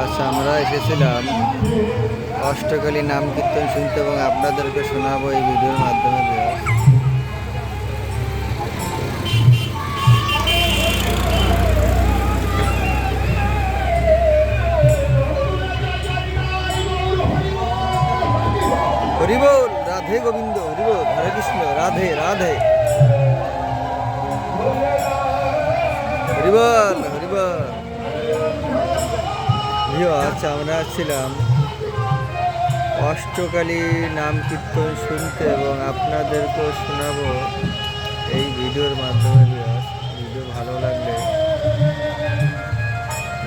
আচ্ছা, আমরা এসেছিলাম অষ্টকালী নাম কীর্তন শুনতে এবং আপনাদেরকে শোনাবো এই ভিডিওর মাধ্যমে। হরিবোল, রাধে গোবিন্দ, হরিবোল, হরে কৃষ্ণ, রাধে রাধে, হরিবল হরিবল। আচ্ছা, আমরা ছিলাম অষ্টকালী নাম কীর্তন শুনতে এবং আপনাদেরকেও শোনাবো এই ভিডিওর মাধ্যমে। ভিডিও ভালো লাগলে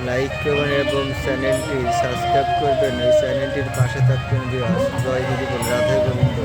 লাইক করবেন এবং চ্যানেলটি সাবস্ক্রাইব করবেন। এই চ্যানেলটির পাশে থাকবেন। জয় হরিবল, রাধে গোবিন্দ।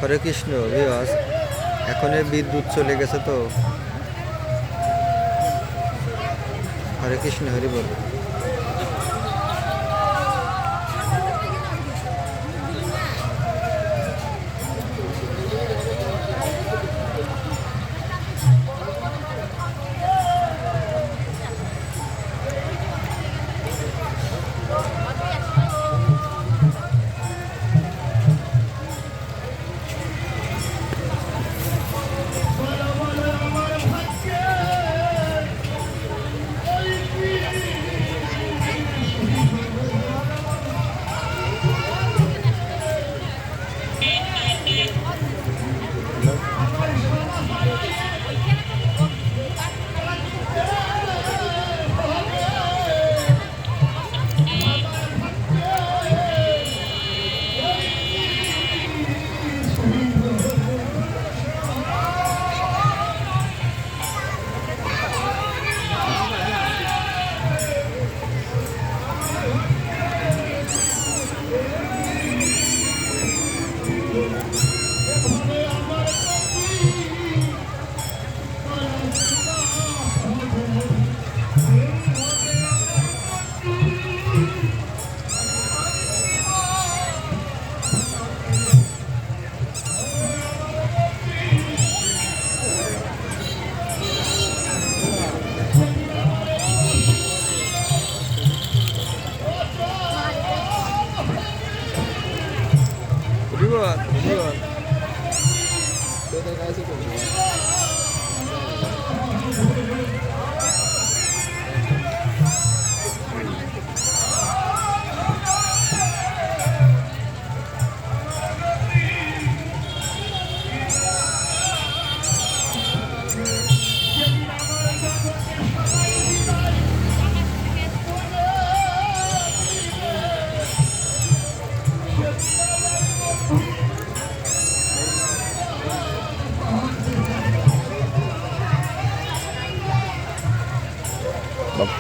হরে কৃষ্ণ। এখন বিদ্যুৎ চলে গেছে তো। হরে কৃষ্ণ, হরি বল।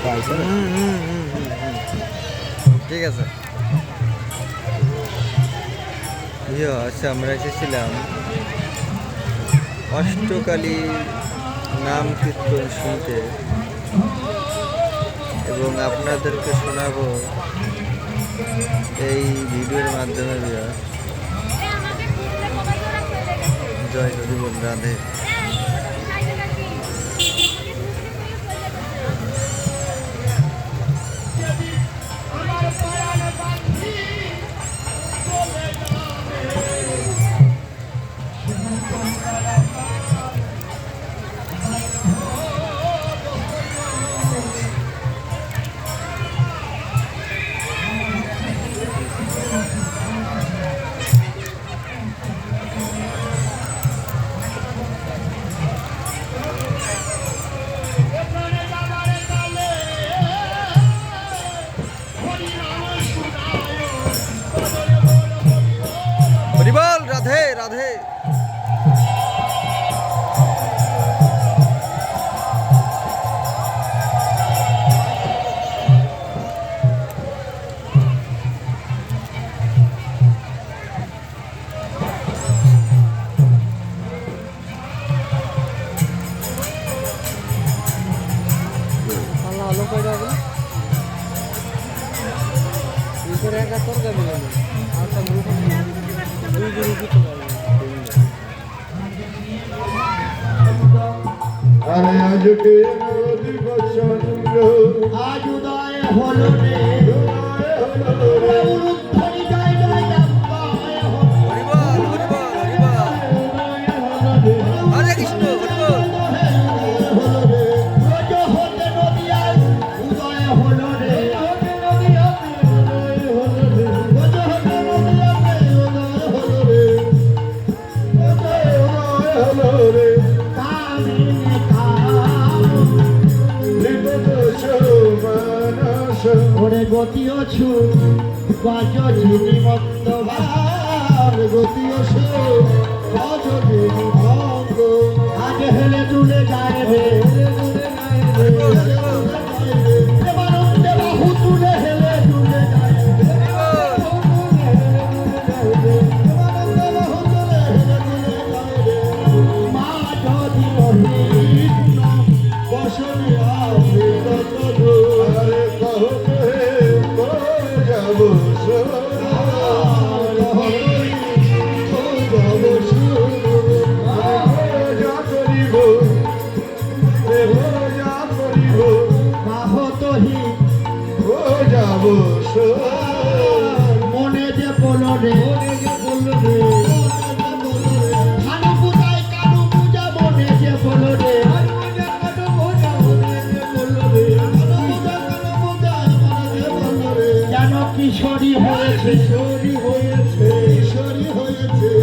পাইছে ঠিক আছে। আচ্ছা, আমরা এসেছিলাম অষ্টকালী নাম কীর্তন শুনতে এবং আপনাদেরকে শোনাবো এই ভিডিওর মাধ্যমে। জয় হরিবোল, রাধে। হরিবোল, রাধে রাধে। আলো কয়টা হবে ভিতরে একটা তরকা দিল আচ্ছা গ্রুপ দুই গ্রুপ তো আরে আজকে নদী বচন্দ্র আজ উদয় হলো রে উলুধ্বনি জয় জয় জয় হরিবোল, হরিবোল, হরিবোল। হরে কৃষ্ণ, হরিবোল। রোজ হতে নদিয়ায় উদয় হলো রে রোজ হতে নদিয়ায় হলো রে কামিনী কাম মানস ওরে গতিও ছু বাজ ঝিনি মন্দ ভার গতিও ছু বাজ ঝিনি ভঙ্গ আজ হেলে তুলে যায় রে দেবানন্দে বাহু তুলে হেলে তুলে যায় রে দেবানন্দে বাহু তুলে হেলে তুলে যায় রে মা যদি অভিন্ন বসনে আসে কত আরে কহো হে যাব যা করিব যা করিব মাহতহি যাব মনে যে বলো রে কানু পূজায় কানু পূজা মনে যে বলো রে যেন কিশোরী হয়েছে কিশোরী হয়েছে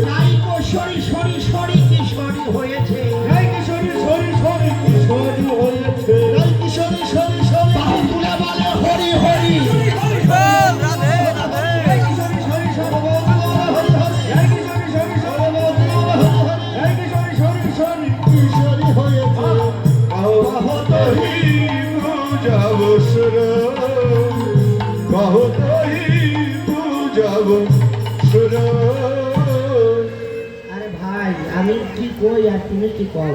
নাই কিশোরী সরি সরি কিশোরী হয়েছে কিশোরী কিশোরী হয়েছে কিশোরী সরি সরি বাহু তুলে বলে হরি হরি হরিবোল, রাধে রাধে। কিশোরী হয়েছে কহতহি যাব সুর কহতহি যাব সুর আরে ভাই আমি কি কই আর তুমি কি কও